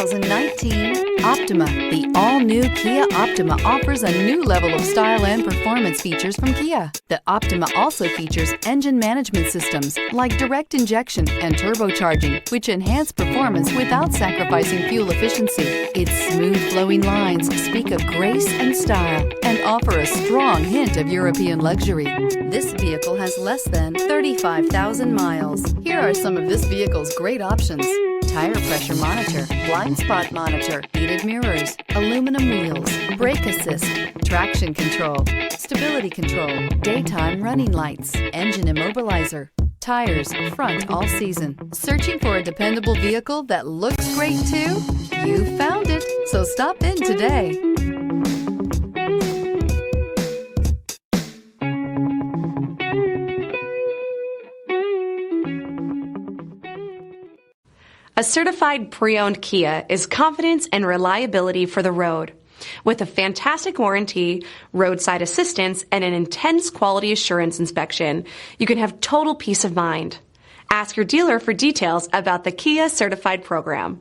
2019 Optima. The all-new Kia Optima offers a new level of style and performance features from Kia. The Optima also features engine management systems like direct injection and turbocharging, which enhance performance without sacrificing fuel efficiency. Its smooth flowing lines speak of grace and style and offer a strong hint of European luxury. This vehicle has less than 35,000 miles. Here are some of this vehicle's great options: tire pressure monitor, blind spot monitor, heated mirrors, aluminum wheels, brake assist, traction control, stability control, daytime running lights, engine immobilizer, tires front all season. Searching for a dependable vehicle that looks great too? You found it, so stop in today. A certified pre-owned Kia is confidence and reliability for the road. With a fantastic warranty, roadside assistance, and an intense quality assurance inspection, you can have total peace of mind. Ask your dealer for details about the Kia Certified program.